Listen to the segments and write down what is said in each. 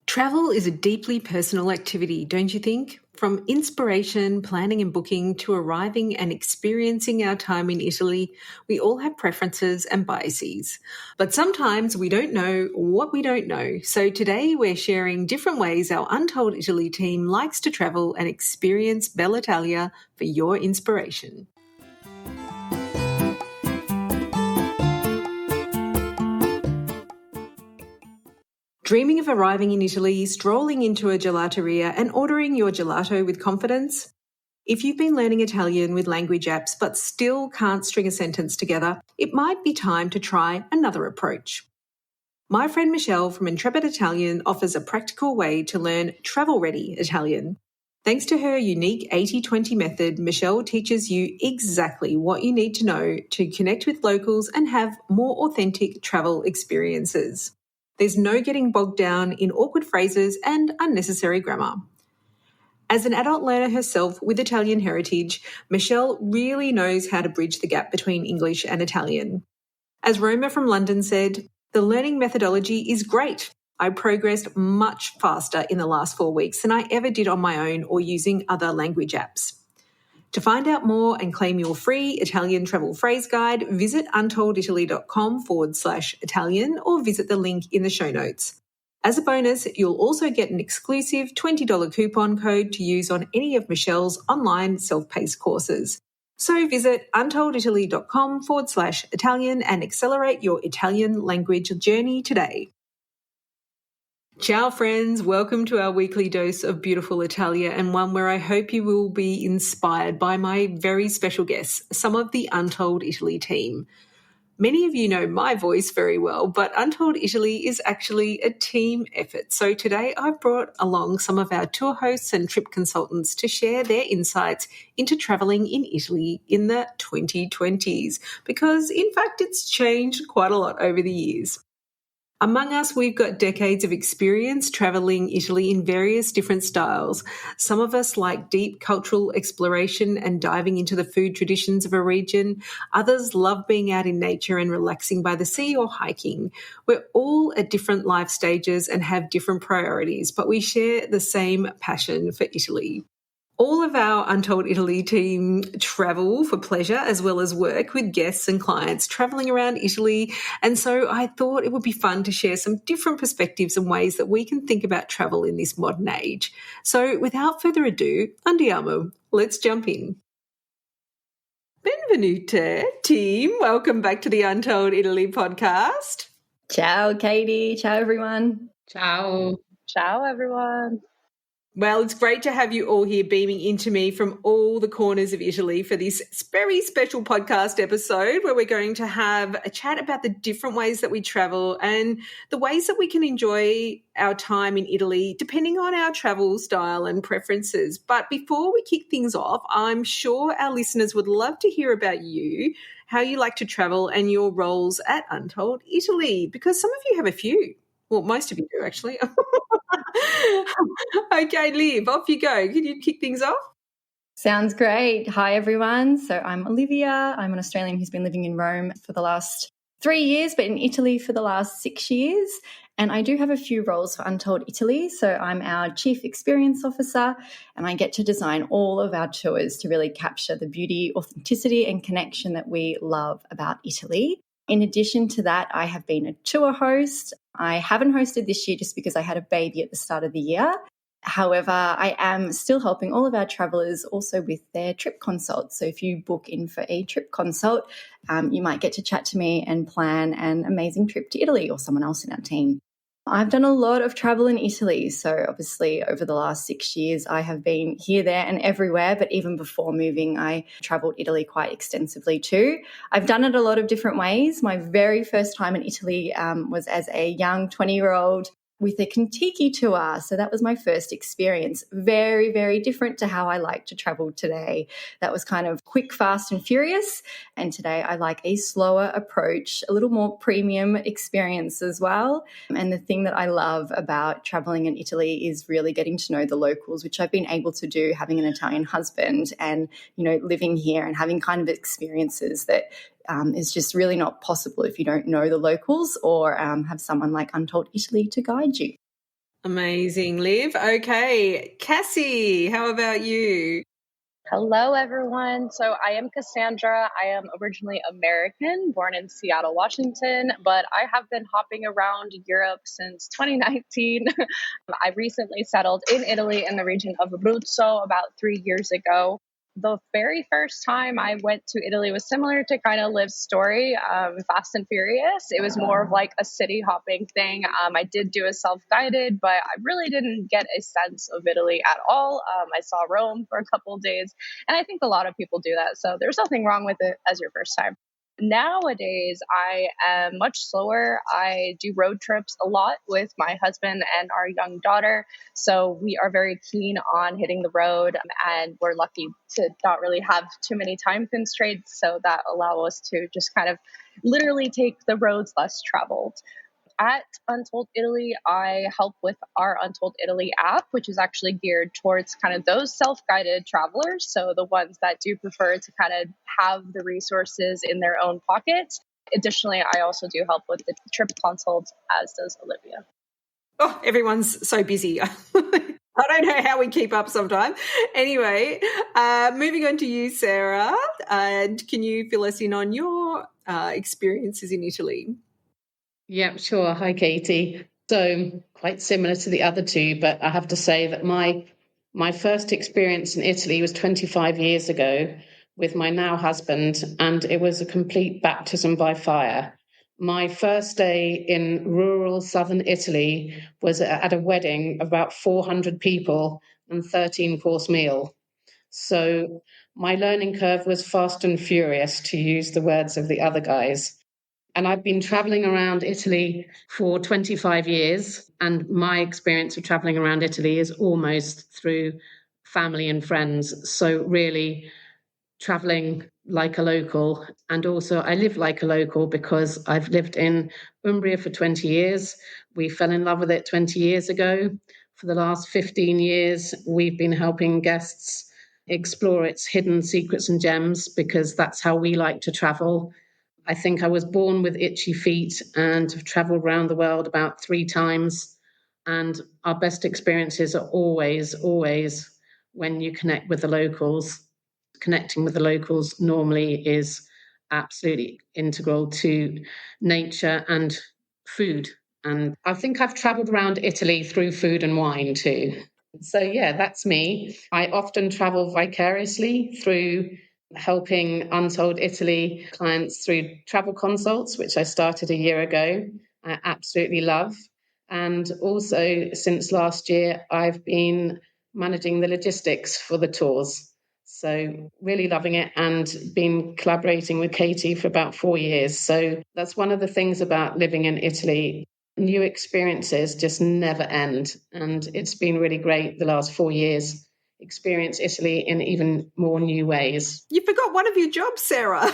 Travel is a deeply personal activity, don't you think? From inspiration, planning and booking to arriving and experiencing our time in Italy, we all have preferences and biases. But sometimes we don't know what we don't know. So today we're sharing different ways our Untold Italy team likes to travel and experience Bell'Italia for your inspiration. Dreaming of arriving in Italy, strolling into a gelateria and ordering your gelato with confidence? If you've been learning Italian with language apps but still can't string a sentence together, it might be time to try another approach. My friend Michelle from Intrepid Italian offers a practical way to learn travel-ready Italian. Thanks to her unique 80-20 method, Michelle teaches you exactly what you need to know to connect with locals and have more authentic travel experiences. There's no getting bogged down in awkward phrases and unnecessary grammar. As an adult learner herself with Italian heritage, Michelle really knows how to bridge the gap between English and Italian. As Roma from London said, the learning methodology is great. I progressed much faster in the last 4 weeks than I ever did on my own or using other language apps. To find out more and claim your free Italian travel phrase guide, visit untolditaly.com/Italian or visit the link in the show notes. As a bonus, you'll also get an exclusive $20 coupon code to use on any of Michelle's online self-paced courses. So visit untolditaly.com/Italian and accelerate your Italian language journey today. Ciao friends, welcome to our weekly dose of beautiful Italia, and one where I hope you will be inspired by my very special guests, some of the Untold Italy team. Many of you know my voice very well, but Untold Italy is actually a team effort. So today I've brought along some of our tour hosts and trip consultants to share their insights into travelling in Italy in the 2020s, because in fact it's changed quite a lot over the years. Among us, we've got decades of experience travelling Italy in various different styles. Some of us like deep cultural exploration and diving into the food traditions of a region. Others love being out in nature and relaxing by the sea or hiking. We're all at different life stages and have different priorities, but we share the same passion for Italy. All of our Untold Italy team travel for pleasure as well as work with guests and clients travelling around Italy. And so I thought it would be fun to share some different perspectives and ways that we can think about travel in this modern age. So without further ado, andiamo. Let's jump in. Benvenute, team. Welcome back to the Untold Italy podcast. Ciao, Katie. Ciao, everyone. Ciao. Ciao, everyone. Well, it's great to have you all here beaming into me from all the corners of Italy for this very special podcast episode where we're going to have a chat about the different ways that we travel and the ways that we can enjoy our time in Italy depending on our travel style and preferences. But before we kick things off, I'm sure our listeners would love to hear about you, how you like to travel and your roles at Untold Italy, because some of you have a few. Well, most of you do, actually. Okay, Liv, off you go. Can you kick things off? Sounds great. Hi, everyone. So I'm Olivia. I'm an Australian who's been living in Rome for the last 3 years, but in Italy for the last 6 years. And I do have a few roles for Untold Italy. So I'm our Chief Experience Officer, and I get to design all of our tours to really capture the beauty, authenticity, and connection that we love about Italy. In addition to that, I have been a tour host. I haven't hosted this year just because I had a baby at the start of the year. However, I am still helping all of our travellers also with their trip consults. So if you book in for a trip consult, you might get to chat to me and plan an amazing trip to Italy or someone else in our team. I've done a lot of travel in Italy. So obviously over the last 6 years, I have been here, there and everywhere. But even before moving, I travelled Italy quite extensively too. I've done it a lot of different ways. My very first time in Italy was as a young 20-year-old with a Contiki tour. So that was my first experience. Very, very different to how I like to travel today. That was kind of quick, fast and furious. And today I like a slower approach, a little more premium experience as well. And the thing that I love about traveling in Italy is really getting to know the locals, which I've been able to do having an Italian husband and, living here and having kind of experiences that is just really not possible if you don't know the locals or have someone like Untold Italy to guide you. Amazing, Liv. Okay, Cassie, how about you? Hello, everyone. So I am Cassandra. I am originally American, born in Seattle, Washington, but I have been hopping around Europe since 2019. I recently settled in Italy in the region of Abruzzo about 3 years ago. The very first time I went to Italy was similar to kind of Liv's story, Fast and Furious. It was more of like a city hopping thing. I did do a self-guided, but I really didn't get a sense of Italy at all. I saw Rome for a couple of days, and I think a lot of people do that. So there's nothing wrong with it as your first time. Nowadays, I am much slower. I do road trips a lot with my husband and our young daughter. So we are very keen on hitting the road, and we're lucky to not really have too many time constraints. So that allow us to just kind of literally take the roads less traveled. At Untold Italy, I help with our Untold Italy app, which is actually geared towards kind of those self-guided travelers. So the ones that do prefer to kind of have the resources in their own pockets. Additionally, I also do help with the trip consults, as does Olivia. Oh, everyone's so busy. I don't know how we keep up sometimes. Anyway, moving on to you, Sarah. And can you fill us in on your experiences in Italy? Yeah, sure. Hi, Katie. So quite similar to the other two, but I have to say that my first experience in Italy was 25 years ago with my now husband, and it was a complete baptism by fire. My first day in rural southern Italy was at a wedding of about 400 people and 13-course meal. So my learning curve was fast and furious, to use the words of the other guys. And I've been traveling around Italy for 25 years. And my experience of traveling around Italy is almost through family and friends. So really traveling like a local. And also I live like a local because I've lived in Umbria for 20 years. We fell in love with it 20 years ago. For the last 15 years, we've been helping guests explore its hidden secrets and gems because that's how we like to travel. I think I was born with itchy feet and have traveled around the world about 3 times. And our best experiences are always when you connect with the locals. Connecting with the locals normally is absolutely integral to nature and food. And I think I've traveled around Italy through food and wine too. So yeah, that's me. I often travel vicariously through helping Untold Italy clients through travel consults, which I started a year ago. I absolutely love. And also since last year, I've been managing the logistics for the tours. So really loving it and been collaborating with Katy for about 4 years. So that's one of the things about living in Italy. New experiences just never end. And it's been really great the last 4 years. Experience Italy in even more new ways. You forgot one of your jobs, Sarah.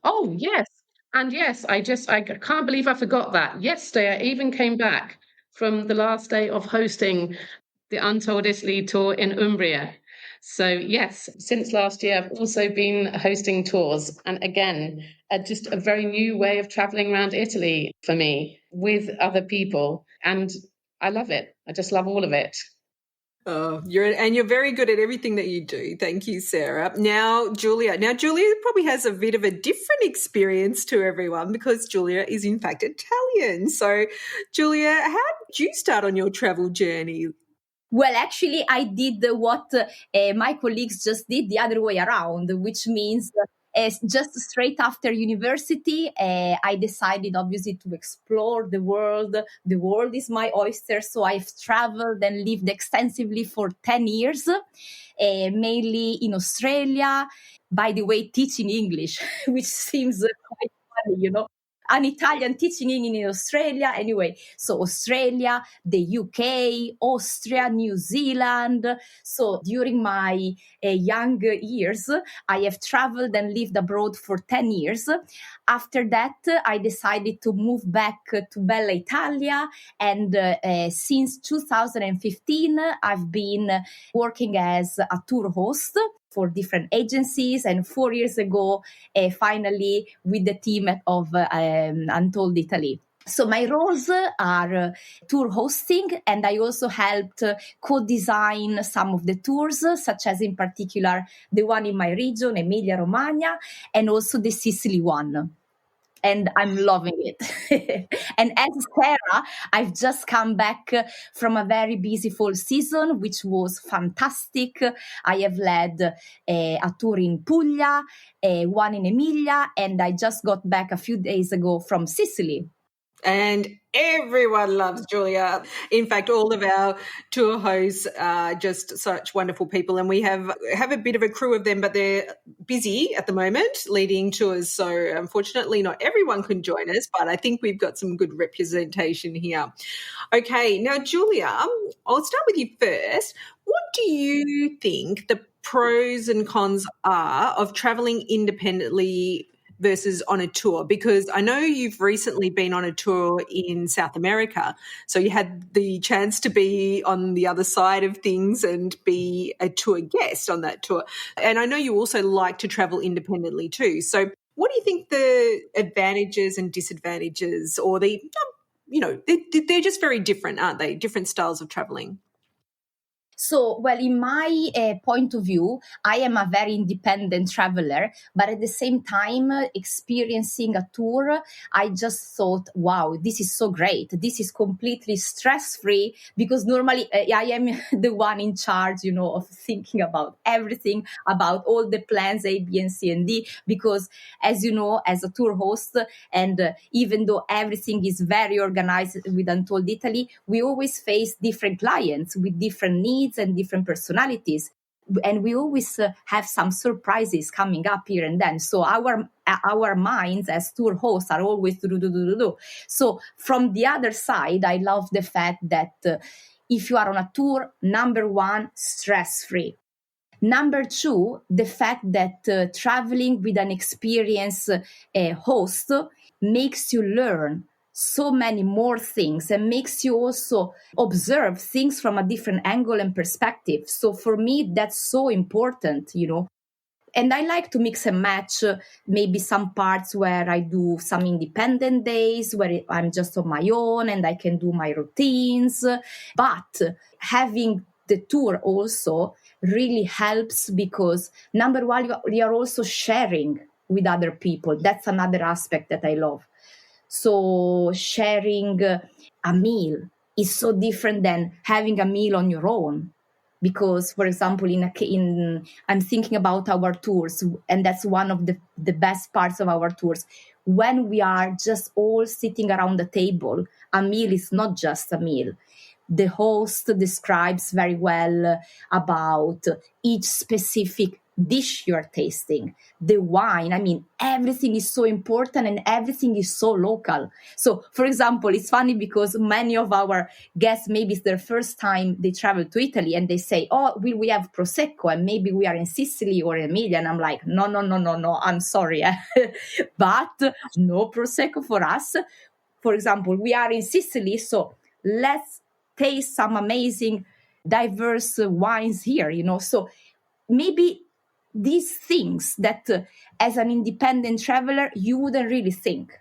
Oh, yes. And yes, I can't believe I forgot that. Yesterday, I even came back from the last day of hosting the Untold Italy tour in Umbria. So yes, since last year, I've also been hosting tours. And again, just a very new way of traveling around Italy for me with other people. And I love it. I just love all of it. Oh, you're very good at everything that you do. Thank you, Sarah. Now, Giulia. Now, Giulia probably has a bit of a different experience to everyone because Giulia is in fact Italian. So, Giulia, how did you start on your travel journey? Well, actually, I did what my colleagues just did the other way around, which means just straight after university, I decided obviously to explore the world. The world is my oyster, so I've traveled and lived extensively for 10 years, mainly in Australia. By the way, teaching English, which seems quite funny, an Italian teaching in Australia. Anyway, so Australia, the UK, Austria, New Zealand. So during my young years, I have traveled and lived abroad for 10 years. After that, I decided to move back to Bella Italia. And since 2015, I've been working as a tour host for different agencies. And 4 years ago, finally with the team of Untold Italy. So my roles are tour hosting, and I also helped co-design some of the tours, such as in particular the one in my region, Emilia-Romagna, and also the Sicily one. And I'm loving it. And as Sarah, I've just come back from a very busy fall season, which was fantastic. I have led a tour in Puglia, one in Emilia, and I just got back a few days ago from Sicily. And everyone loves Giulia. In fact, all of our tour hosts are just such wonderful people, and we have a bit of a crew of them, but they're busy at the moment leading tours. So unfortunately, not everyone can join us, but I think we've got some good representation here. Okay, now Giulia, I'll start with you first. What do you think the pros and cons are of traveling independently versus on a tour? Because I know you've recently been on a tour in South America, so you had the chance to be on the other side of things and be a tour guest on that tour. And I know you also like to travel independently too. So what do you think the advantages and disadvantages, or they're just very different, aren't they? Different styles of traveling. So, well, in my point of view, I am a very independent traveler, but at the same time, experiencing a tour, I just thought, wow, this is so great. This is completely stress-free, because normally I am the one in charge, of thinking about everything, about all the plans A, B, and C, and D, because as you know, as a tour host, and even though everything is very organized with Untold Italy, we always face different clients with different needs and different personalities, and we always have some surprises coming up here and then. So our minds as tour hosts are always do. So from the other side, I love the fact that if you are on a tour, number one, stress-free. Number two, the fact that traveling with an experienced host makes you learn so many more things and makes you also observe things from a different angle and perspective. So for me, that's so important, And I like to mix and match maybe some parts where I do some independent days where I'm just on my own and I can do my routines. But having the tour also really helps, because number one, you are also sharing with other people. That's another aspect that I love. So sharing a meal is so different than having a meal on your own. Because, for example, I'm thinking about our tours, and that's one of the best parts of our tours. When we are just all sitting around the table, a meal is not just a meal. The host describes very well about each specific dish you're tasting, the wine. I mean, everything is so important and everything is so local. So, for example, it's funny because many of our guests, maybe it's their first time they travel to Italy, and they say, oh, will we have Prosecco? And maybe we are in Sicily or Emilia. And I'm like, no, I'm sorry. But no Prosecco for us. For example, we are in Sicily, so let's taste some amazing, diverse wines here, So maybe these things that as an independent traveler, you wouldn't really think.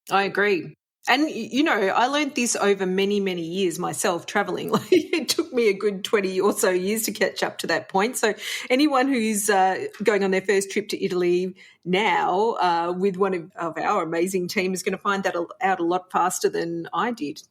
I agree. And, I learned this over many, many years myself traveling. It took me a good 20 or so years to catch up to that point. So anyone who's going on their first trip to Italy now with one of our amazing team is going to find that out a lot faster than I did.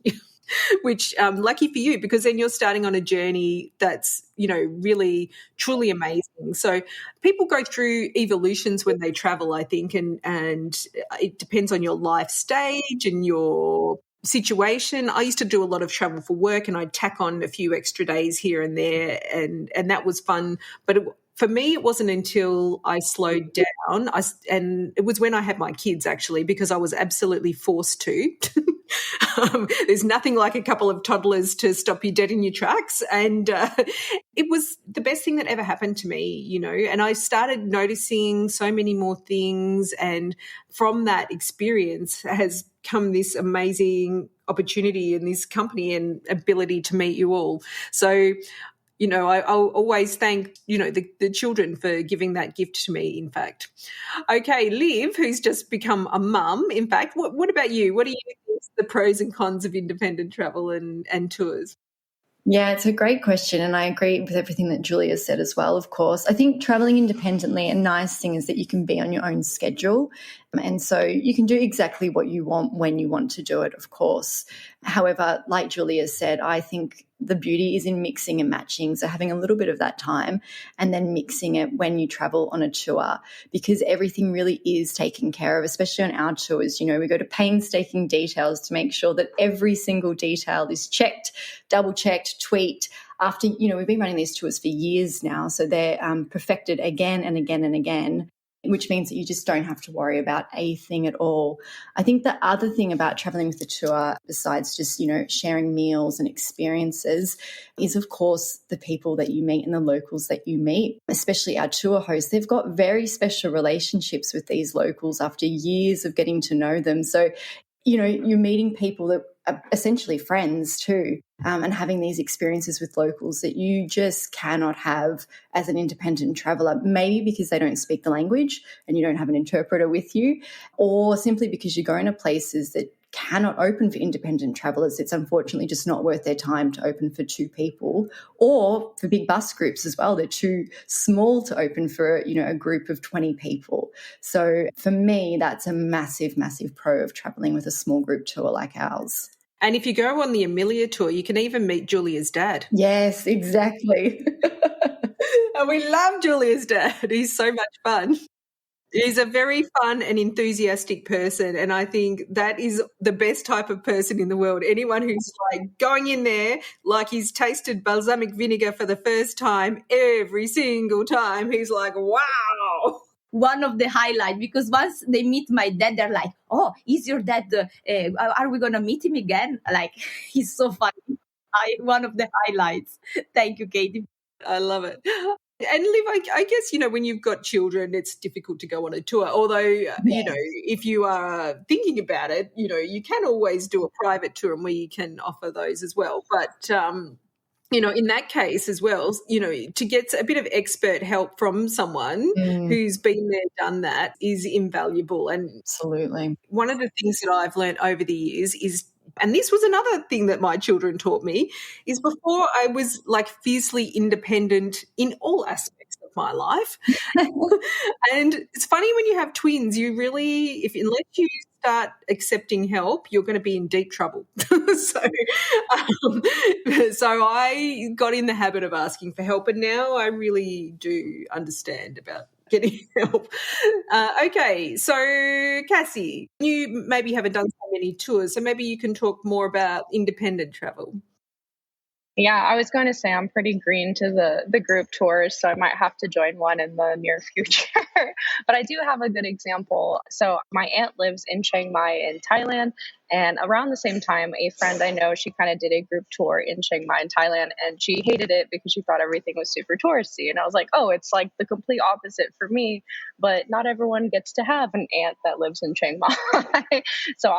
Which lucky for you, because then you're starting on a journey that's, really, truly amazing. So people go through evolutions when they travel, I think, and it depends on your life stage and your situation. I used to do a lot of travel for work, and I'd tack on a few extra days here and there, and that was fun. But for me, it wasn't until I slowed down, and it was when I had my kids, actually, because I was absolutely forced to. There's nothing like a couple of toddlers to stop you dead in your tracks. And it was the best thing that ever happened to me, and I started noticing so many more things. And from that experience has come this amazing opportunity and this company and ability to meet you all. So, I'll always thank, the children for giving that gift to me, in fact. Okay, Liv, who's just become a mum, in fact, what about you? What do you think is the pros and cons of independent travel and tours? Yeah, it's a great question, and I agree with everything that Giulia said as well, of course. I think traveling independently, a nice thing is that you can be on your own schedule, and so you can do exactly what you want when you want to do it, of course. However, like Giulia said, I think the beauty is in mixing and matching, so having a little bit of that time and then mixing it when you travel on a tour, because everything really is taken care of, especially on our tours. We go to painstaking details to make sure that every single detail is checked, double-checked, tweaked. After, we've been running these tours for years now, so they're perfected again and again and again, which means that you just don't have to worry about a thing at all. I think the other thing about traveling with the tour, besides just, sharing meals and experiences, is, of course, the people that you meet and the locals that you meet, especially our tour hosts. They've got very special relationships with these locals after years of getting to know them. So, you're meeting people that are essentially friends too, and having these experiences with locals that you just cannot have as an independent traveller, maybe because they don't speak the language and you don't have an interpreter with you, or simply because you're going to places that cannot open for independent travellers. It's unfortunately just not worth their time to open for two people, or for big bus groups as well. They're too small to open for, a group of 20 people. So for me, that's a massive, massive pro of travelling with a small group tour like ours. And if you go on the Amelia tour, you can even meet Giulia's dad. Yes, exactly. And we love Giulia's dad. He's so much fun. He's a very fun and enthusiastic person, and I think that is the best type of person in the world. Anyone who's like going in there like he's tasted balsamic vinegar for the first time every single time. He's like, wow. One of the highlights, because once they meet my dad, they're like, oh, is your dad, are we going to meet him again? Like, he's so funny. One of the highlights. Thank you, Katie. I love it. And Liv, I guess, when you've got children, it's difficult to go on a tour. Although, if you are thinking about it, you can always do a private tour and we can offer those as well. But, in that case as well, to get a bit of expert help from someone who's been there, done that is invaluable. And absolutely, one of the things that I've learned over the years is, and this was another thing that my children taught me, is before I was like fiercely independent in all aspects of my life. And it's funny when you have twins, you really, unless you start accepting help, you're going to be in deep trouble. So I got in the habit of asking for help, and now I really do understand about getting help. Okay, so Cassie, you maybe haven't done so many tours, so maybe you can talk more about independent travel. Yeah, I was going to say I'm pretty green to the group tours, so I might have to join one in the near future. But I do have a good example. So my aunt lives in Chiang Mai in Thailand, and around the same time, a friend I know, she kind of did a group tour in Chiang Mai in Thailand, and she hated it because she thought everything was super touristy. And I was like, oh, it's like the complete opposite for me, but not everyone gets to have an aunt that lives in Chiang Mai. So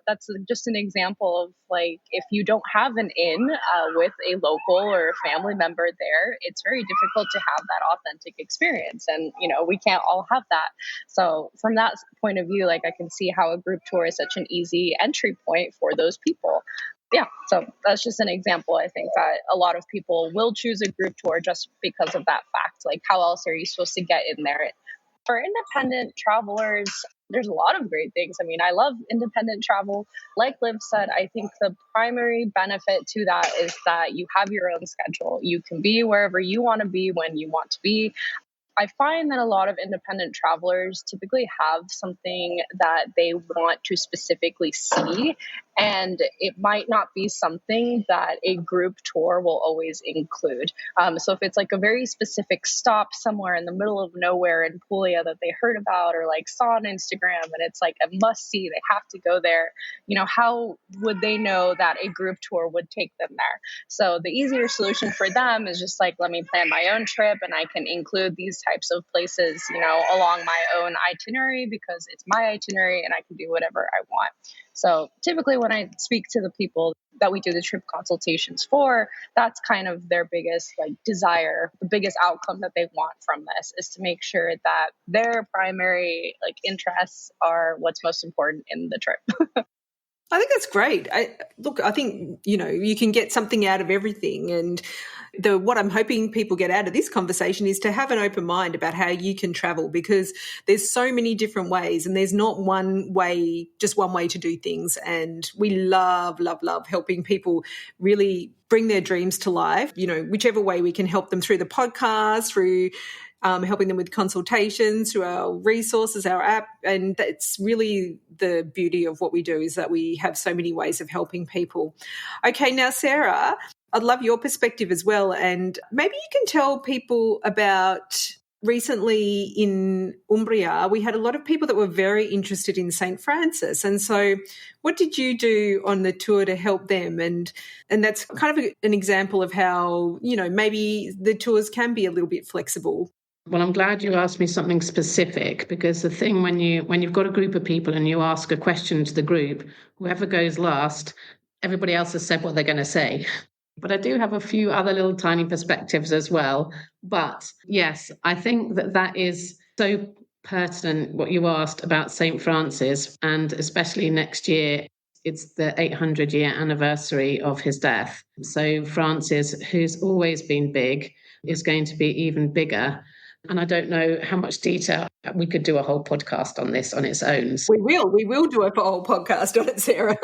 that's just an example of like, if you don't have an in with a local or a family member there, it's very difficult to have that authentic experience. And, we can't all have that. So from that point of view, like I can see how a group tour is such an easy entry point for those people. Yeah, so that's just an example. I think that a lot of people will choose a group tour just because of that fact. Like, how else are you supposed to get in there? For independent travelers, there's a lot of great things. I mean, I love independent travel. Like Liv said, I think the primary benefit to that is that you have your own schedule. You can be wherever you want to be when you want to be. I find that a lot of independent travelers typically have something that they want to specifically see, and it might not be something that a group tour will always include. So if it's like a very specific stop somewhere in the middle of nowhere in Puglia that they heard about or like saw on Instagram and it's like a must see, they have to go there, how would they know that a group tour would take them there? So the easier solution for them is just like, let me plan my own trip and I can include these types of places, along my own itinerary because it's my itinerary and I can do whatever I want. So typically when I speak to the people that we do the trip consultations for, that's kind of their biggest desire, the biggest outcome that they want from this is to make sure that their primary interests are what's most important in the trip. I think that's great. I think, you can get something out of everything. And what I'm hoping people get out of this conversation is to have an open mind about how you can travel, because there's so many different ways and there's not just one way to do things. And we love, love, love helping people really bring their dreams to life, whichever way we can help them through the podcast, through helping them with consultations, through our resources, our app. And that's really the beauty of what we do, is that we have so many ways of helping people. Okay, now, Sarah, I'd love your perspective as well. And maybe you can tell people about recently in Umbria, we had a lot of people that were very interested in St. Francis. And so what did you do on the tour to help them? And that's kind of an example of how, maybe the tours can be a little bit flexible. Well, I'm glad you asked me something specific, because the thing when you've got a group of people and you ask a question to the group, whoever goes last, everybody else has said what they're going to say. But I do have a few other little tiny perspectives as well. But yes, I think that is so pertinent what you asked about St. Francis, and especially next year. It's the 800-year anniversary of his death. So Francis, who's always been big, is going to be even bigger. And I don't know how much detail. We could do a whole podcast on this on its own. We will do a whole podcast on it, Sarah.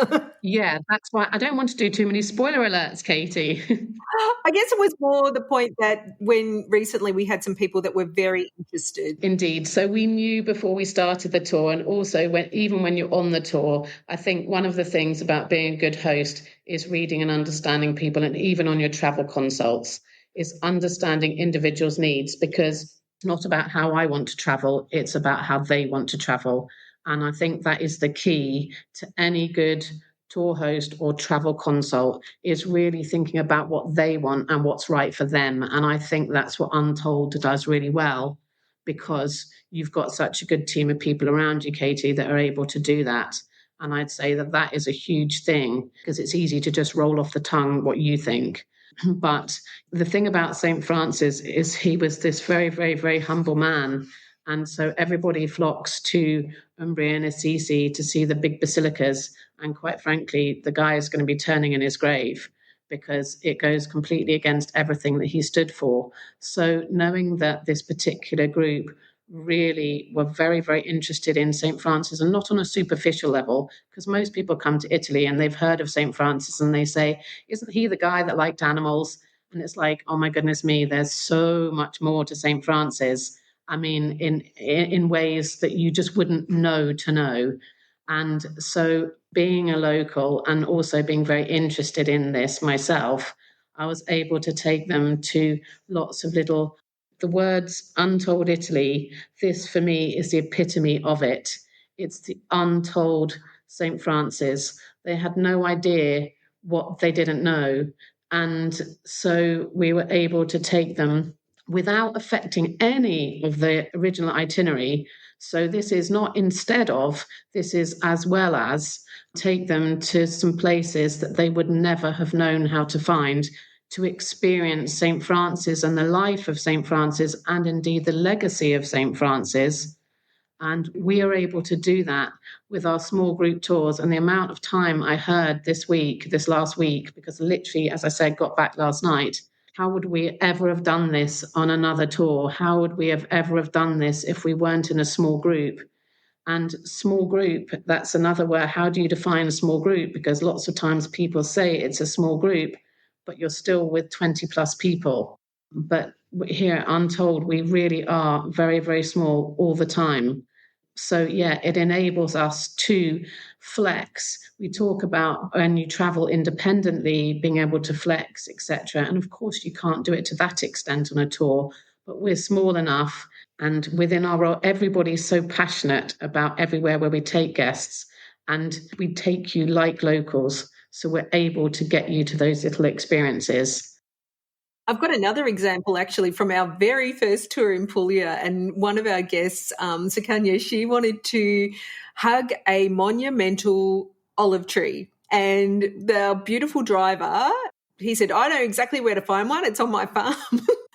Yeah, that's why I don't want to do too many spoiler alerts, Katie. I guess it was more the point that when recently we had some people that were very interested. Indeed. So we knew before we started the tour, and also even when you're on the tour, I think one of the things about being a good host is reading and understanding people, and even on your travel consults, is understanding individuals' needs, because it's not about how I want to travel, it's about how they want to travel. And I think that is the key to any good tour host or travel consult, is really thinking about what they want and what's right for them. And I think that's what Untold does really well, because you've got such a good team of people around you, Katie, that are able to do that. And I'd say that is a huge thing, because it's easy to just roll off the tongue what you think. But the thing about St. Francis is he was this very, very, very humble man. And so everybody flocks to Umbria and Assisi to see the big basilicas. And quite frankly, the guy is going to be turning in his grave, because it goes completely against everything that he stood for. So knowing that this particular group really were very, very interested in St. Francis, and not on a superficial level, because most people come to Italy and they've heard of St. Francis and they say, isn't he the guy that liked animals? And it's like, oh my goodness me, there's so much more to St. Francis. I mean, in ways that you just wouldn't know to know. And so being a local and also being very interested in this myself, I was able to take them to lots of the words Untold Italy, this for me is the epitome of it. It's the untold St. Francis. They had no idea what they didn't know. And so we were able to take them without affecting any of the original itinerary. So this is not instead of, this is as well as, take them to some places that they would never have known how to find, to experience St. Francis and the life of St. Francis, and indeed the legacy of St. Francis. And we are able to do that with our small group tours. And the amount of time I heard this last week, because literally, as I said, got back last night, how would we ever have done this on another tour? How would we have ever have done this if we weren't in a small group? And small group, that's another word. How do you define a small group? Because lots of times people say it's a small group, but you're still with 20 plus people. But here at Untold, we really are very, very small all the time. So yeah, it enables us to flex. We talk about when you travel independently, being able to flex, etc. And of course, you can't do it to that extent on a tour, but we're small enough. And within our role, everybody's so passionate about everywhere where we take guests, and we take you like locals. So we're able to get you to those little experiences. I've got another example actually from our very first tour in Puglia, and one of our guests, Sukanya, she wanted to hug a monumental olive tree. And the beautiful driver, he said, I know exactly where to find one. It's on my farm.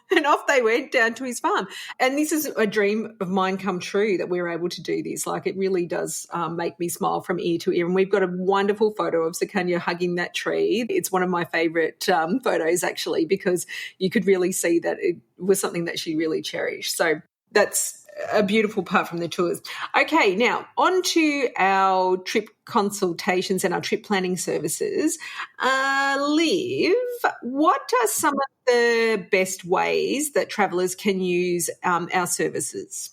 And off they went down to his farm. And this is a dream of mine come true that we were able to do this. Like, it really does make me smile from ear to ear. And we've got a wonderful photo of Sukanya hugging that tree. It's one of my favourite photos, actually, because you could really see that it was something that she really cherished. So that's a beautiful part from the tours. Okay, now on to our trip consultations and our trip planning services. Liv, what are some of the best ways that travellers can use our services?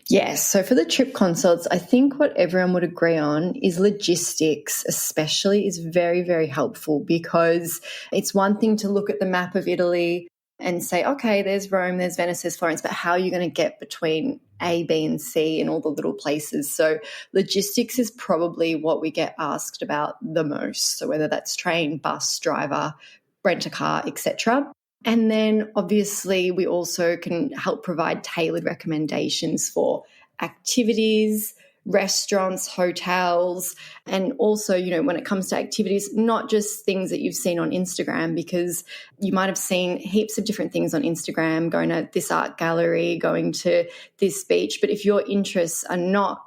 Yes. So for the trip consults, I think what everyone would agree on is logistics, especially, is very, very helpful, because it's one thing to look at the map of Italy and say, okay, there's Rome, there's Venice, there's Florence, but how are you going to get between A, B, and C and all the little places? So logistics is probably what we get asked about the most. So whether that's train, bus, driver, rent a car, etc. And then obviously we also can help provide tailored recommendations for activities, restaurants, hotels, and also, you know, when it comes to activities, not just things that you've seen on Instagram, because you might have seen heaps of different things on Instagram, going to this art gallery, going to this beach. But if your interests are not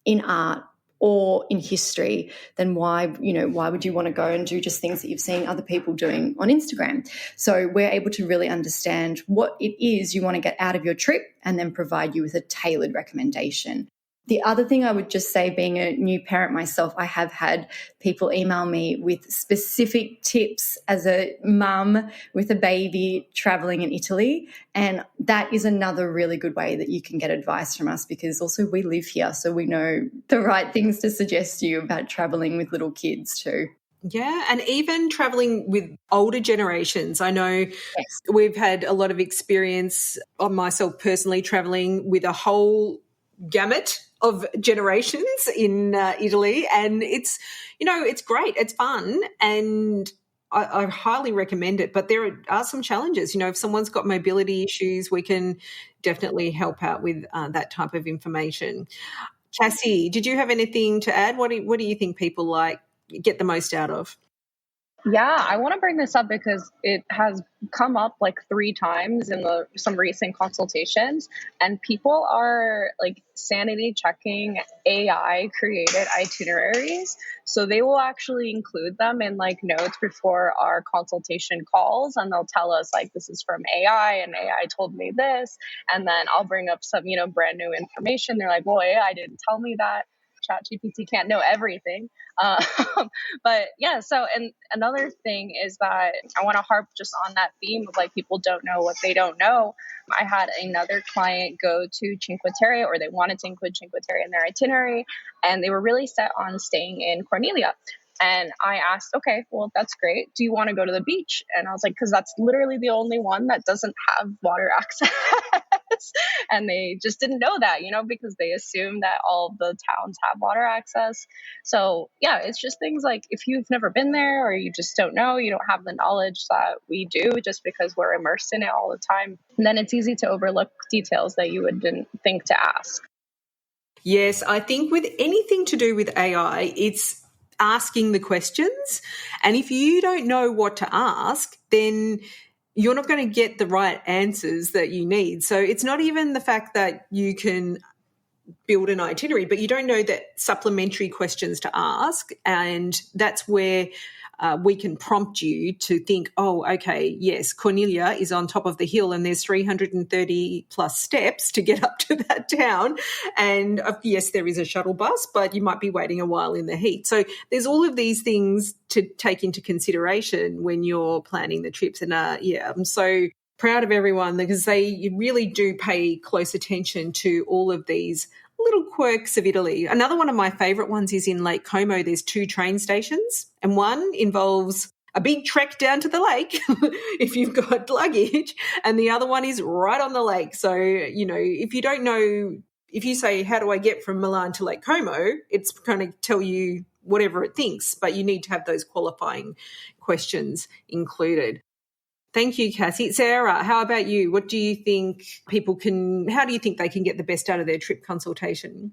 in art or in history, then why would you want to go and do just things that you've seen other people doing on Instagram? So we're able to really understand what it is you want to get out of your trip and then provide you with a tailored recommendation. The other thing I would just say, being a new parent myself, I have had people email me with specific tips as a mum with a baby traveling in Italy. And that is another really good way that you can get advice from us, because also we live here, so we know the right things to suggest to you about traveling with little kids too. Yeah, and even traveling with older generations. I know We've had a lot of experience on myself personally traveling with a whole gamut of generations in Italy, and it's great, it's fun, and I highly recommend it. But there are some challenges. If someone's got mobility issues, we can definitely help out with that type of information. Cassie, did you have anything to add? What do you think people get the most out of? Yeah, I want to bring this up because it has come up like 3 times in some recent consultations, and people are like sanity checking AI created itineraries. So they will actually include them in like notes before our consultation calls, and they'll tell us like, this is from AI and AI told me this. And then I'll bring up some, brand new information. They're like, well, AI didn't tell me that. ChatGPT can't know everything. But yeah, and another thing is that I want to harp just on that theme of like, people don't know what they don't know. I had another client go to Cinque Terre, or they wanted to include Cinque Terre in their itinerary, and they were really set on staying in Cornelia. And I asked, okay, well, that's great. Do you want to go to the beach? And I was like, because that's literally the only one that doesn't have water access. And they just didn't know that, because they assume that all of the towns have water access. So yeah, it's just things like, if you've never been there or you just don't know, you don't have the knowledge that we do just because we're immersed in it all the time, then it's easy to overlook details that you didn't think to ask. Yes, I think with anything to do with AI, it's asking the questions. And if you don't know what to ask, then you're not going to get the right answers that you need. So it's not even the fact that you can build an itinerary, but you don't know that supplementary questions to ask. And that's where we can prompt you to think, oh, okay, yes, Cornelia is on top of the hill and there's 330 plus steps to get up to that town. And yes, there is a shuttle bus, but you might be waiting a while in the heat. So there's all of these things to take into consideration when you're planning the trips. And I'm so proud of everyone because they really do pay close attention to all of these little quirks of Italy. Another one of my favourite ones is in Lake Como. There's 2 train stations, and one involves a big trek down to the lake if you've got luggage, and the other one is right on the lake. So, if you don't know, if you say, how do I get from Milan to Lake Como, it's going to tell you whatever it thinks, but you need to have those qualifying questions included. Thank you, Cassie. Sarah, how about you? What do you think how do you think they can get the best out of their trip consultation?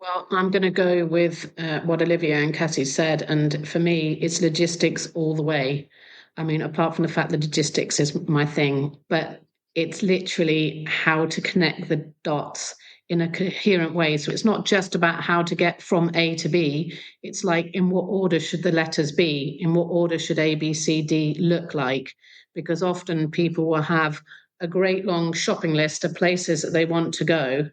Well, I'm going to go with what Olivia and Cassie said. And for me, it's logistics all the way. I mean, apart from the fact that logistics is my thing, but it's literally how to connect the dots in a coherent way. So it's not just about how to get from A to B. It's like, in what order should the letters be? In what order should A, B, C, D look like? Because often people will have a great long shopping list of places that they want to go,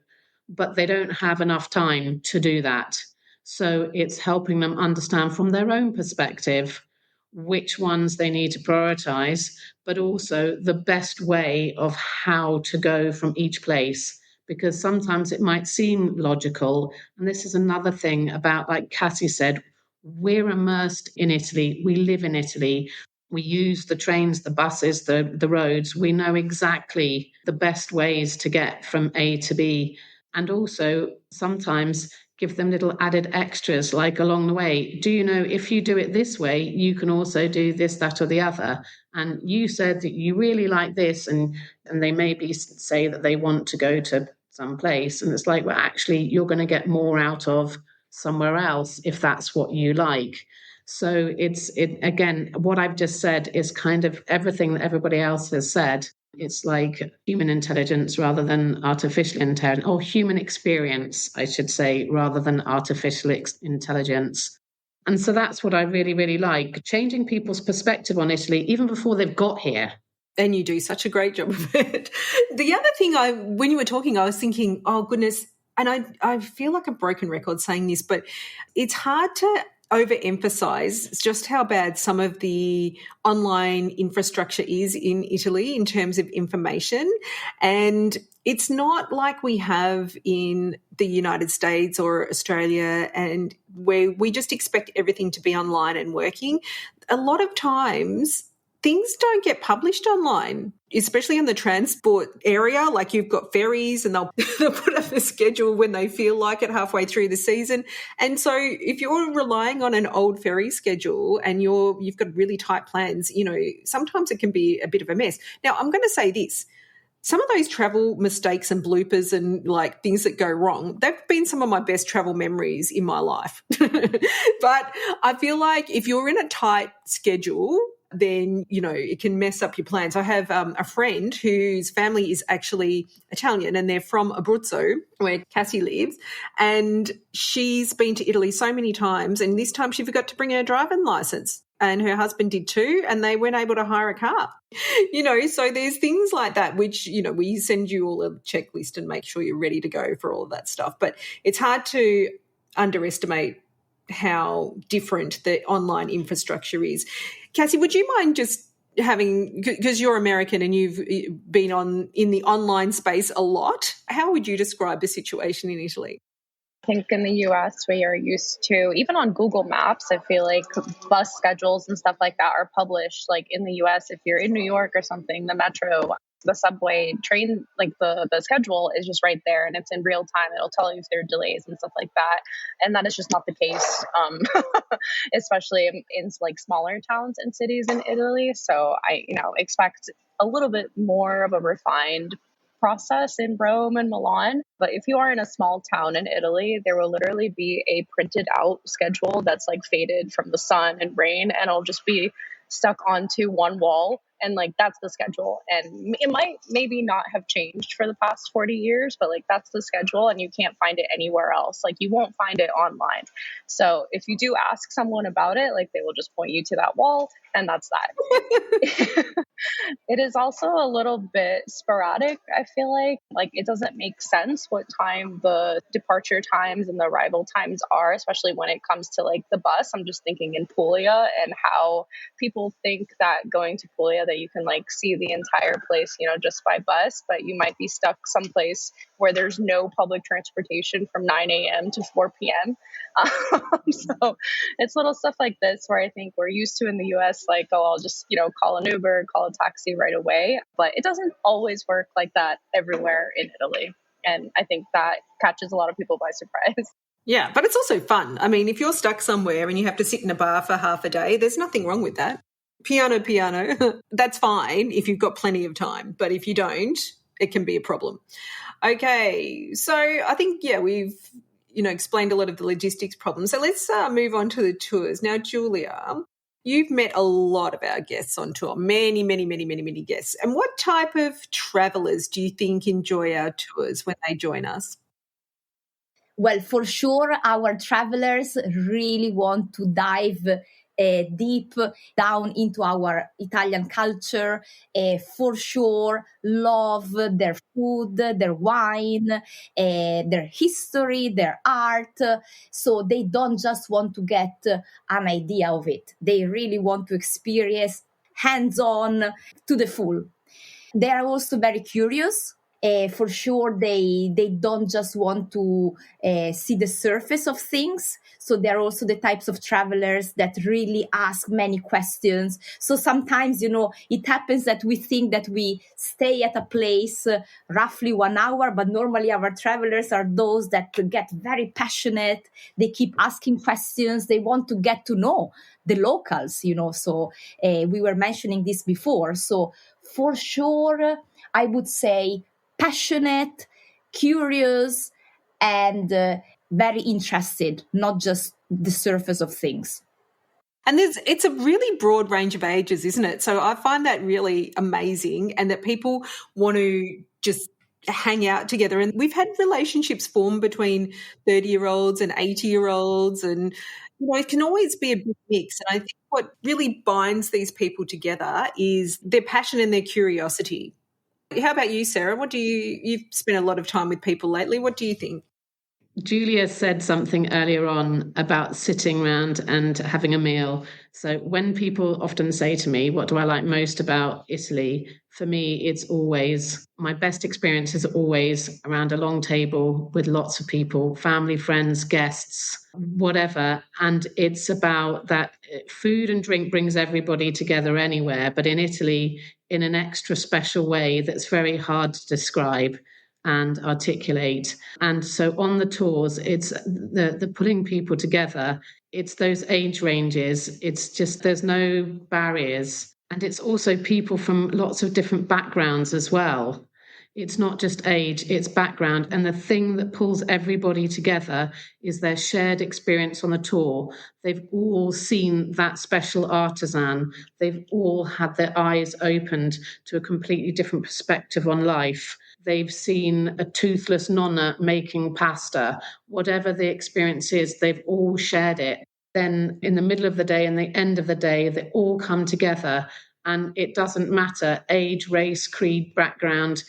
but they don't have enough time to do that. So it's helping them understand from their own perspective which ones they need to prioritize, but also the best way of how to go from each place. Because sometimes it might seem logical. And this is another thing about, like Cassie said, we're immersed in Italy. We live in Italy. We use the trains, the buses, the roads. We know exactly the best ways to get from A to B. And also sometimes give them little added extras, like along the way. Do you know, if you do it this way, you can also do this, that, or the other. And you said that you really like this, and they maybe say that they want to go to some place. And it's like, well, actually, you're going to get more out of somewhere else if that's what you like. So it again, what I've just said is kind of everything that everybody else has said. It's like human intelligence rather than artificial intelligence, or human experience, I should say, rather than artificial intelligence. And so that's what I really, really like, changing people's perspective on Italy even before they've got here. And you do such a great job of it. The other thing when you were talking, I was thinking, oh goodness, and I feel like a broken record saying this, but it's hard to overemphasize just how bad some of the online infrastructure is in Italy in terms of information. And it's not like we have in the United States or Australia, and where we just expect everything to be online and working. A lot of times things don't get published online, especially in the transport area. Like, you've got ferries and they'll put up a schedule when they feel like it halfway through the season. And so if you're relying on an old ferry schedule and you've got really tight plans, sometimes it can be a bit of a mess. Now, I'm going to say this. Some of those travel mistakes and bloopers and like things that go wrong, they've been some of my best travel memories in my life. But I feel like if you're in a tight schedule, then, it can mess up your plans. I have a friend whose family is actually Italian, and they're from Abruzzo, where Cassie lives, and she's been to Italy so many times, and this time she forgot to bring her driving license, and her husband did too, and they weren't able to hire a car. So there's things like that, which, we send you all a checklist and make sure you're ready to go for all of that stuff. But it's hard to underestimate how different the online infrastructure is. Cassie, would you mind just having, because you're American and you've been in the online space a lot, how would you describe the situation in Italy? I think in the US, we are used to, even on Google Maps, I feel like bus schedules and stuff like that are published. Like in the US, if you're in New York or something, the metro, the subway, train, like the schedule is just right there and it's in real time. It'll tell you if there are delays and stuff like that. And that is just not the case, especially in like smaller towns and cities in Italy. So I, expect a little bit more of a refined process in Rome and Milan. But if you are in a small town in Italy, there will literally be a printed out schedule that's like faded from the sun and rain, and it'll just be stuck onto one wall. And like, that's the schedule. And it might maybe not have changed for the past 40 years, but like, that's the schedule and you can't find it anywhere else. Like, you won't find it online. So if you do ask someone about it, like, they will just point you to that wall, and that's that. It is also a little bit sporadic, I feel like it doesn't make sense what time the departure times and the arrival times are, especially when it comes to like the bus. I'm just thinking in Puglia, and how people think that going to Puglia that you can like see the entire place, just by bus, but you might be stuck someplace where there's no public transportation from 9 a.m. to 4 p.m. So it's little stuff like this where I think we're used to in the US, like, oh, I'll just, call an Uber, call a taxi right away. But it doesn't always work like that everywhere in Italy. And I think that catches a lot of people by surprise. Yeah, but it's also fun. I mean, if you're stuck somewhere and you have to sit in a bar for half a day, there's nothing wrong with that. Piano. That's fine if you've got plenty of time. But if you don't, it can be a problem. Okay, so I think, we've explained a lot of the logistics problems. So let's move on to the tours. Now, Giulia, you've met a lot of our guests on tour, many, many, many, many, many guests. And what type of travellers do you think enjoy our tours when they join us? Well, for sure, our travelers really want to dive deep down into our Italian culture. For sure, love their food, their wine, their history, their art. So they don't just want to get an idea of it. They really want to experience hands-on to the full. They are also very curious. For sure, they don't just want to see the surface of things. So they're also the types of travelers that really ask many questions. So sometimes, it happens that we think that we stay at a place roughly 1 hour, but normally our travelers are those that get very passionate. They keep asking questions. They want to get to know the locals, So we were mentioning this before. So for sure, I would say passionate, curious, and very interested, not just the surface of things. And it's a really broad range of ages, isn't it? So I find that really amazing, and that people want to just hang out together. And we've had relationships form between 30-year-olds and 80-year-olds, and it can always be a big mix. And I think what really binds these people together is their passion and their curiosity. How about you, Sarah? You've spent a lot of time with people lately. What do you think? Giulia said something earlier on about sitting around and having a meal. So when people often say to me, what do I like most about Italy? For me, it's always, my best experience is always around a long table with lots of people, family, friends, guests, whatever. And it's about that food and drink brings everybody together anywhere, but in Italy, in an extra special way that's very hard to describe and articulate. And so on the tours, it's the putting people together. It's those age ranges. It's just, there's no barriers. And it's also people from lots of different backgrounds as well. It's not just age, it's background. And the thing that pulls everybody together is their shared experience on the tour. They've all seen that special artisan. They've all had their eyes opened to a completely different perspective on life. They've seen a toothless nonna making pasta. Whatever the experience is, they've all shared it. Then in the middle of the day and the end of the day, they all come together, and it doesn't matter age, race, creed, background.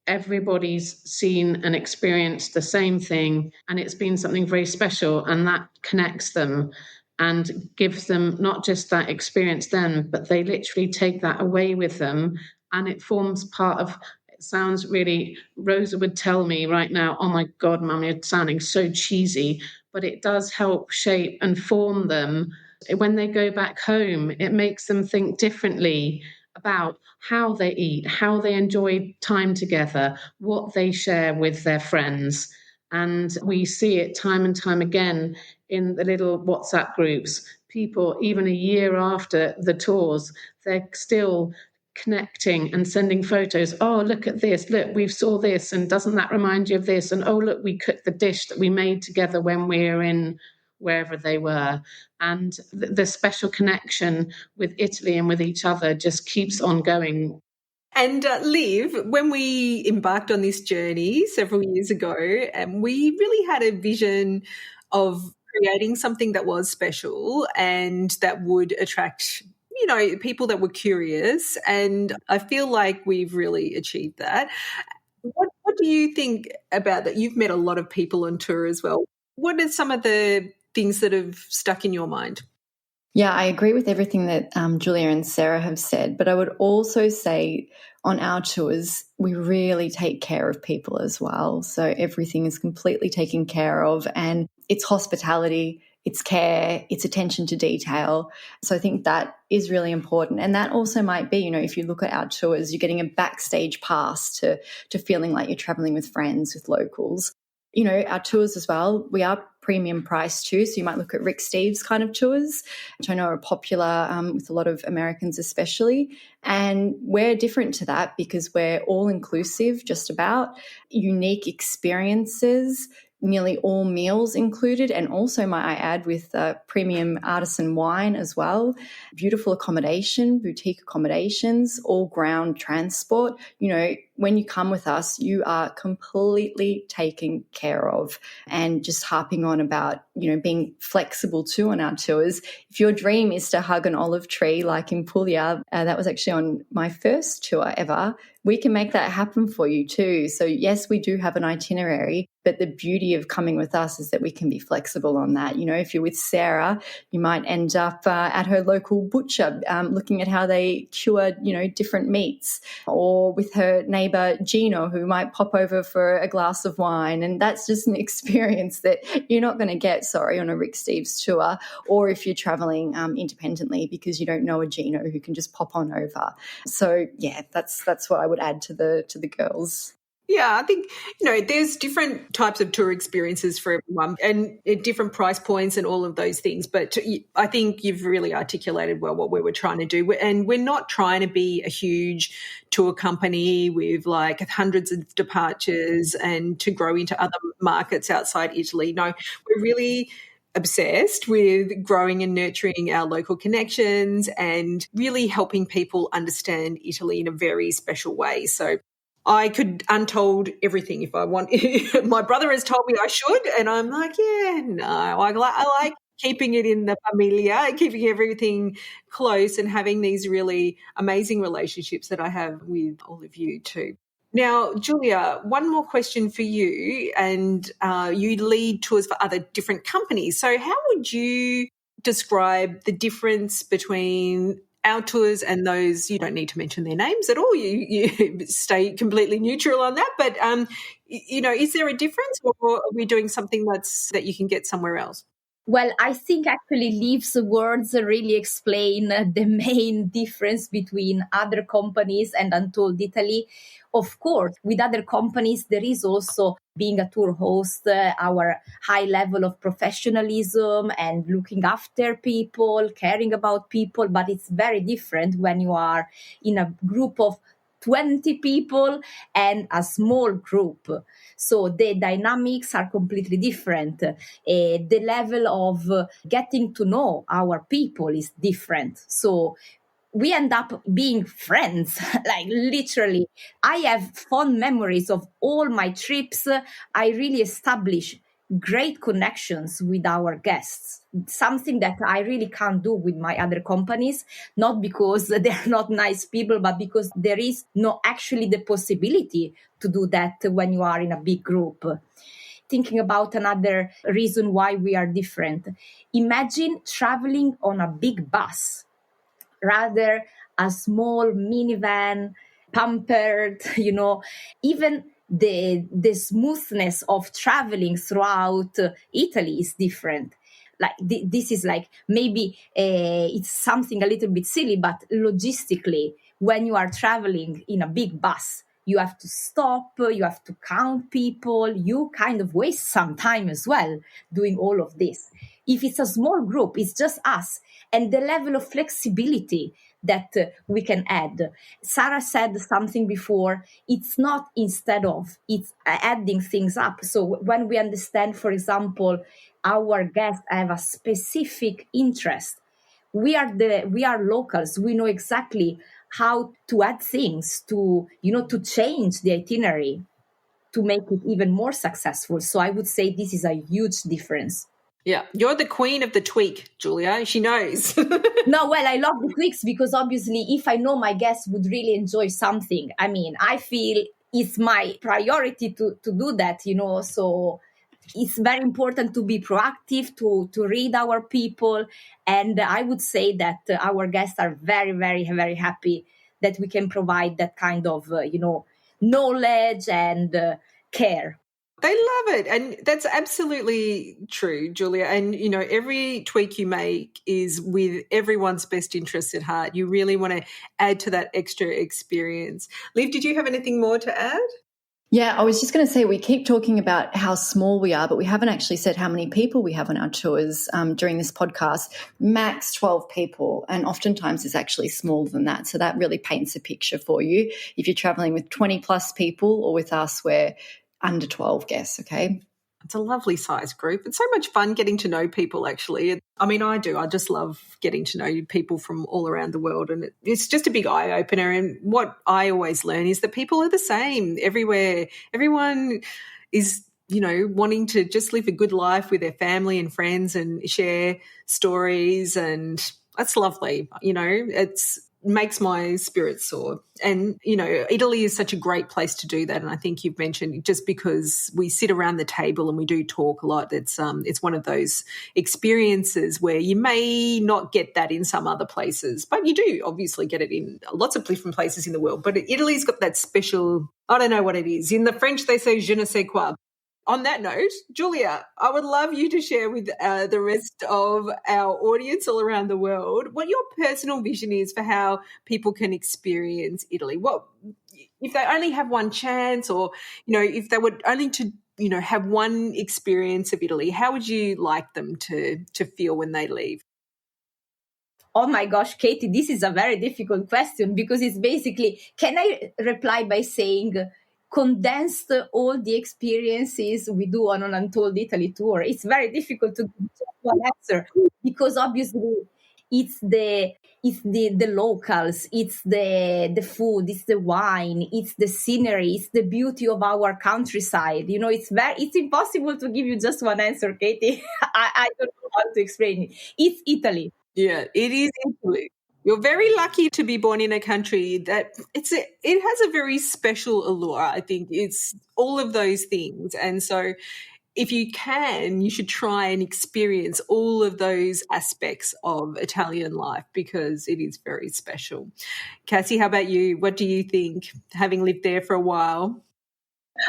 Everybody's seen and experienced the same thing, and it's been something very special, and that connects them and gives them not just that experience then, but they literally take that away with them, and it forms part of, it sounds really, Rosa would tell me right now, oh my God, Mum, you're sounding so cheesy, but it does help shape and form them. When they go back home, it makes them think differently about how they eat, how they enjoy time together, what they share with their friends. And we see it time and time again in the little WhatsApp groups. People, even a year after the tours, they're still connecting and sending photos. Oh, look at this. Look, we saw this. And doesn't that remind you of this? And oh, look, we cooked the dish that we made together when we were in wherever they were. And the special connection with Italy and with each other just keeps on going. And Liv, when we embarked on this journey several years ago, we really had a vision of creating something that was special and that would attract, people that were curious. And I feel like we've really achieved that. What do you think about that? You've met a lot of people on tour as well. What are some of the things that have stuck in your mind? Yeah, I agree with everything that Giulia and Sarah have said, but I would also say on our tours, we really take care of people as well. So everything is completely taken care of, and it's hospitality, it's care, it's attention to detail. So I think that is really important. And that also might be, if you look at our tours, you're getting a backstage pass to feeling like you're traveling with friends, with locals. Our tours as well, we are premium priced too. So you might look at Rick Steves kind of tours, which I know are popular with a lot of Americans especially. And we're different to that because we're all inclusive, just about unique experiences, nearly all meals included, and also, might I add, with premium artisan wine as well. Beautiful accommodation, boutique accommodations, all ground transport. When you come with us, you are completely taken care of. And just harping on about, being flexible too on our tours. If your dream is to hug an olive tree like in Puglia, that was actually on my first tour ever, we can make that happen for you too. So yes, we do have an itinerary, but the beauty of coming with us is that we can be flexible on that. If you're with Sarah, you might end up at her local butcher looking at how they cure, different meats, or with her neighbour Gino, who might pop over for a glass of wine. And that's just an experience that you're not going to get, on a Rick Steves tour, or if you're travelling independently because you don't know a Gino who can just pop on over. So yeah, that's what I would add to the girls. Yeah, I think, there's different types of tour experiences for everyone and at different price points and all of those things. But I think you've really articulated well what we were trying to do. And we're not trying to be a huge tour company with like hundreds of departures and to grow into other markets outside Italy. No, we're really obsessed with growing and nurturing our local connections and really helping people understand Italy in a very special way. So I could untold everything if I want. My brother has told me I should, and I'm like, yeah, no. I like keeping it in the familia, keeping everything close and having these really amazing relationships that I have with all of you too. Now, Giulia, one more question for you, and you lead tours for other different companies. So how would you describe the difference between our tours and those? You don't need to mention their names at all. You stay completely neutral on that. But, is there a difference, or are we doing something that you can get somewhere else? Well, I think actually Liv's words really explain the main difference between other companies and Untold Italy. Of course, with other companies, there is also, being a tour host, our high level of professionalism and looking after people, caring about people. But it's very different when you are in a group of 20 people and a small group. So the dynamics are completely different. The level of getting to know our people is different. So we end up being friends, like literally. I have fond memories of all my trips. I really establish great connections with our guests, something that I really can't do with my other companies, not because they're not nice people, but because there is no actually the possibility to do that when you are in a big group. Thinking about another reason why we are different. Imagine traveling on a big bus, rather a small minivan, pampered, even the smoothness of traveling throughout Italy is different. Like this is like maybe it's something a little bit silly, but logistically, when you are traveling in a big bus, you have to stop, you have to count people, you kind of waste some time as well doing all of this. If it's a small group, it's just us, and the level of flexibility that we can add. Sarah said something before, it's not instead of, it's adding things up. So when we understand, for example, our guests have a specific interest, we are locals, we know exactly how to add things to change the itinerary to make it even more successful. So I would say this is a huge difference. Yeah, you're the queen of the tweak, Giulia. She knows. No, well, I love the tweaks because obviously if I know my guests would really enjoy something, I feel it's my priority to do that, so it's very important to be proactive, to read our people. And I would say that our guests are very, very, very happy that we can provide that kind of, knowledge and care. They love it. And that's absolutely true, Giulia. And, every tweak you make is with everyone's best interests at heart. You really want to add to that extra experience. Liv, did you have anything more to add? Yeah, I was just going to say, we keep talking about how small we are, but we haven't actually said how many people we have on our tours during this podcast. Max 12 people, and oftentimes it's actually smaller than that. So that really paints a picture for you. If you're traveling with 20 plus people, or with us, we're under 12 guests, okay? It's a lovely size group. It's so much fun getting to know people, actually. I mean, I do. I just love getting to know people from all around the world, and it's just a big eye-opener. And what I always learn is that people are the same everywhere. Everyone is, wanting to just live a good life with their family and friends and share stories, and that's lovely. It's makes my spirits soar. And, Italy is such a great place to do that. And I think you've mentioned, just because we sit around the table and we do talk a lot, it's one of those experiences where you may not get that in some other places, but you do obviously get it in lots of different places in the world. But Italy's got that special, I don't know what it is. In the French, they say je ne sais quoi. On that note, Giulia, I would love you to share with the rest of our audience all around the world what your personal vision is for how people can experience Italy. What if they only have one chance, or if they were only to have one experience of Italy? How would you like them to feel when they leave? Oh my gosh, Katie, this is a very difficult question, because it's basically, can I reply by saying condensed all the experiences we do on an Untold Italy tour? It's very difficult to give one answer, because obviously it's the locals, it's the food, it's the wine, it's the scenery, it's the beauty of our countryside. It's impossible to give you just one answer, Katie. I don't know how to explain it. It's Italy. Yeah, it is Italy. You're very lucky to be born in a country that it has a very special allure. I think it's all of those things. And so if you can, you should try and experience all of those aspects of Italian life, because it is very special. Cassie, how about you? What do you think, having lived there for a while?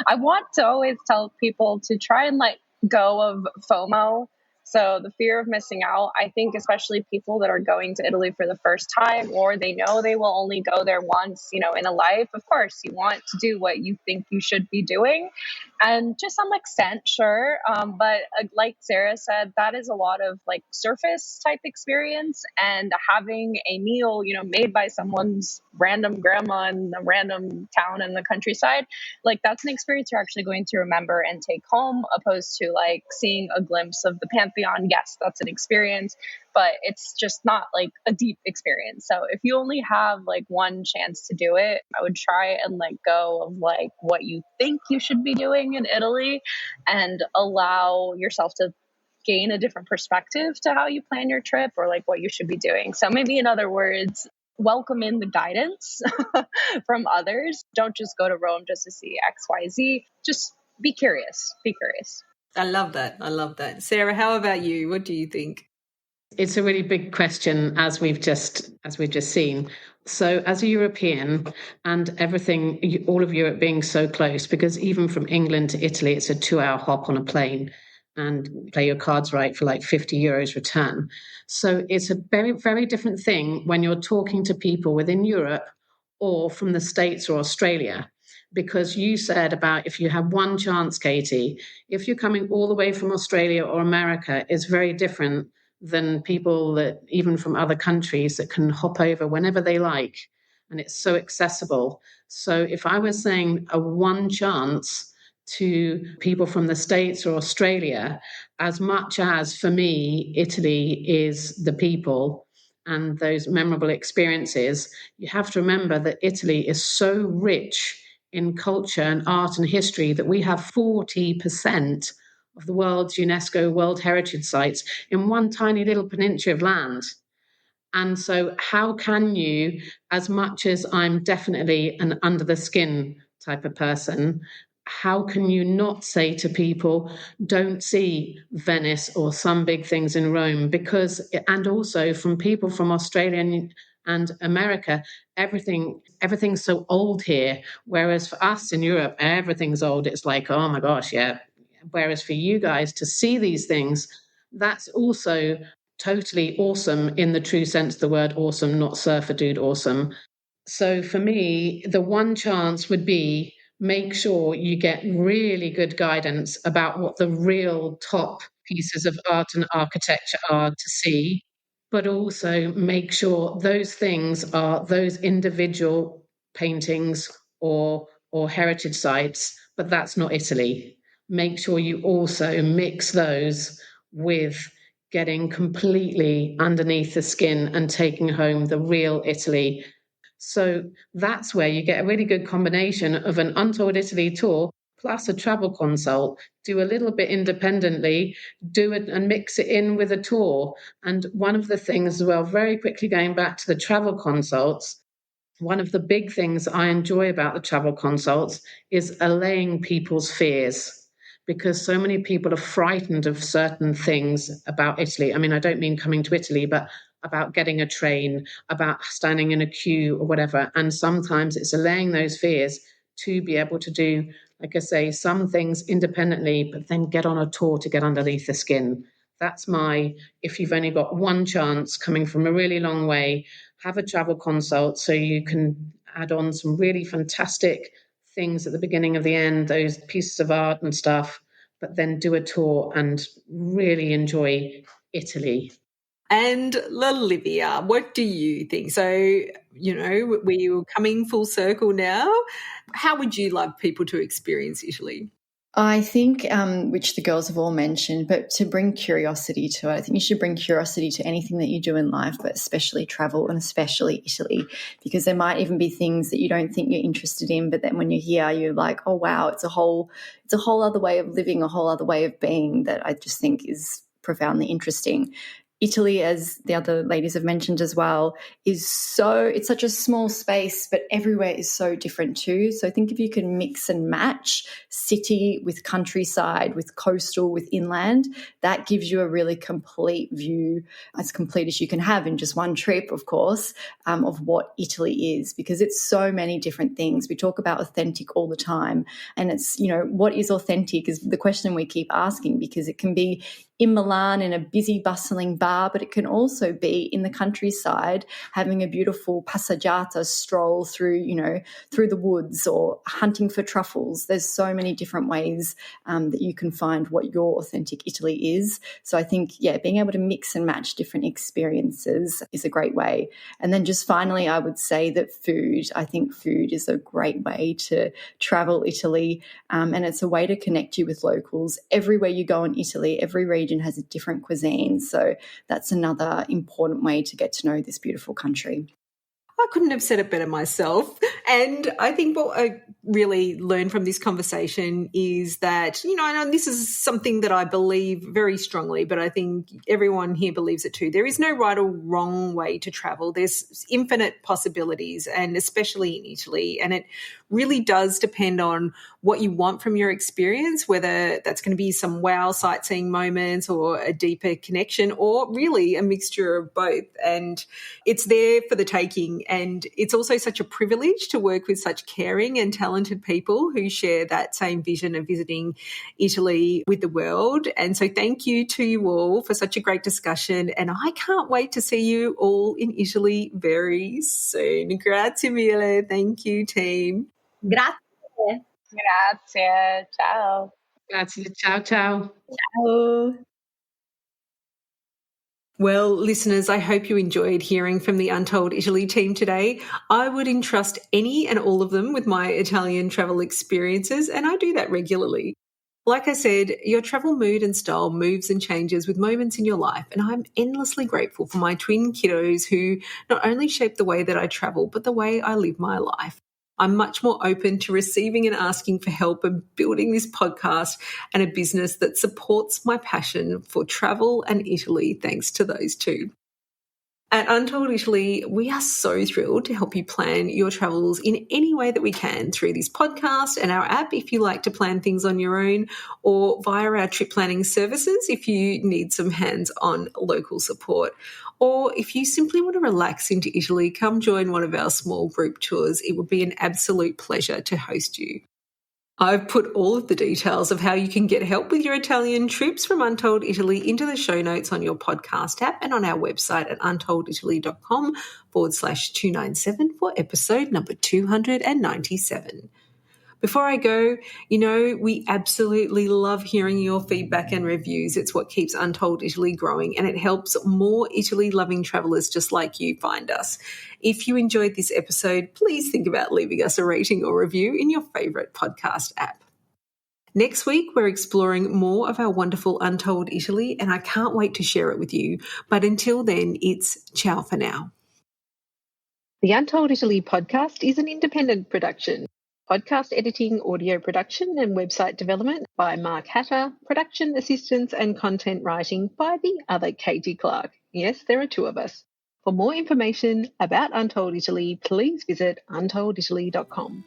I want to always tell people to try and let go of FOMO. So the fear of missing out. I think especially people that are going to Italy for the first time, or they know they will only go there once, in a life. Of course, you want to do what you think you should be doing, and to some extent, sure. But like Sarah said, that is a lot of like surface type experience, and having a meal, made by someone's random grandma in a random town in the countryside, like that's an experience you're actually going to remember and take home, opposed to like seeing a glimpse of the Pantheon. Yes, that's an experience, but it's just not like a deep experience. So if you only have like one chance to do it, I would try and let go of like what you think you should be doing in Italy, and allow yourself to gain a different perspective to how you plan your trip, or like what you should be doing. So maybe, in other words, welcome in the guidance from others. Don't just go to Rome just to see XYZ. Just be curious. Be curious. I love that. I love that. Sarah, how about you? What do you think? It's a really big question, as we've just seen. So as a European, and everything, all of Europe being so close, because even from England to Italy, it's a 2-hour hop on a plane, and play your cards right for like 50 euros return. So it's a very, very different thing when you're talking to people within Europe or from the States or Australia. Because you said about if you have one chance, Katie, if you're coming all the way from Australia or America, it's very different than people that even from other countries that can hop over whenever they like. And it's so accessible. So if I was saying a one chance to people from the States or Australia, as much as for me, Italy is the people and those memorable experiences, you have to remember that Italy is so rich in culture and art and history that we have 40% of the world's UNESCO World Heritage Sites in one tiny little peninsula of land. And so how can you, as much as I'm definitely an under the skin type of person, how can you not say to people, don't see Venice or some big things in Rome? Because, and also from people from Australia and America, everything's so old here. Whereas for us in Europe, everything's old. It's like, oh my gosh, yeah. Whereas for you guys to see these things, that's also totally awesome in the true sense of the word awesome, not surfer dude awesome. So for me, the one chance would be make sure you get really good guidance about what the real top pieces of art and architecture are to see, but also make sure those things are those individual paintings or heritage sites, but that's not Italy. make sure you also mix those with getting completely underneath the skin and taking home the real Italy. So that's where you get a really good combination of an Untold Italy tour plus a travel consult. Do a little bit independently, do it and mix it in with a tour. And one of the things as well, very quickly going back to the travel consults, one of the big things I enjoy about the travel consults is allaying people's fears, because so many people are frightened of certain things about Italy. I mean, I don't mean coming to Italy, but about getting a train, about standing in a queue or whatever. And sometimes it's allaying those fears to be able to do, like I say, some things independently, but then get on a tour to get underneath the skin. That's if you've only got one chance coming from a really long way, have a travel consult so you can add on some really fantastic things at the beginning of the end, those pieces of art and stuff, but then do a tour and really enjoy Italy. And Olivia, what do you think? So, we're coming full circle now. How would you love people to experience Italy? I think, which the girls have all mentioned, but to bring curiosity to it. I think you should bring curiosity to anything that you do in life, but especially travel and especially Italy, because there might even be things that you don't think you're interested in, but then when you're here, you're like, oh, wow, it's a whole other way of living, a whole other way of being that I just think is profoundly interesting. Italy, as the other ladies have mentioned as well, it's such a small space, but everywhere is so different too. So I think if you can mix and match city with countryside, with coastal, with inland, that gives you a really complete view, as complete as you can have in just one trip, of course, of what Italy is, because it's so many different things. We talk about authentic all the time, and it's, what is authentic is the question we keep asking, because it can be in Milan in a busy, bustling bar, but it can also be in the countryside having a beautiful passeggiata stroll through the woods or hunting for truffles. There's so many different ways that you can find what your authentic Italy is. So I think, being able to mix and match different experiences is a great way. And then just finally, I would say that I think food is a great way to travel Italy, and it's a way to connect you with locals. Everywhere you go in Italy, every region has a different cuisine. So that's another important way to get to know this beautiful country. I couldn't have said it better myself. And I think what I really learned from this conversation is that, I know this is something that I believe very strongly, but I think everyone here believes it too. There is no right or wrong way to travel. There's infinite possibilities, and especially in Italy. And it really does depend on what you want from your experience, whether that's going to be some wow sightseeing moments or a deeper connection, or really a mixture of both. And it's there for the taking. And it's also such a privilege to work with such caring and talented people who share that same vision of visiting Italy with the world. And so thank you to you all for such a great discussion. And I can't wait to see you all in Italy very soon. Grazie mille. Thank you, team. Grazie. Grazie. Ciao. Grazie. Ciao, ciao. Ciao. Well, listeners, I hope you enjoyed hearing from the Untold Italy team today. I would entrust any and all of them with my Italian travel experiences, and I do that regularly. Like I said, your travel mood and style moves and changes with moments in your life, and I'm endlessly grateful for my twin kiddos who not only shape the way that I travel, but the way I live my life. I'm much more open to receiving and asking for help and building this podcast and a business that supports my passion for travel and Italy, thanks to those two. At Untold Italy, we are so thrilled to help you plan your travels in any way that we can through this podcast and our app if you like to plan things on your own, or via our trip planning services if you need some hands-on local support. Or if you simply want to relax into Italy, come join one of our small group tours. It would be an absolute pleasure to host you. I've put all of the details of how you can get help with your Italian trips from Untold Italy into the show notes on your podcast app and on our website at untolditaly.com/297 for episode number 297. Before I go, we absolutely love hearing your feedback and reviews. It's what keeps Untold Italy growing, and it helps more Italy-loving travellers just like you find us. If you enjoyed this episode, please think about leaving us a rating or review in your favourite podcast app. Next week, we're exploring more of our wonderful Untold Italy, and I can't wait to share it with you. But until then, it's ciao for now. The Untold Italy podcast is an independent production. Podcast editing, audio production and website development by Mark Hatter, production assistance and content writing by the other Katy Clarke. Yes, there are two of us. For more information about Untold Italy, please visit untolditaly.com.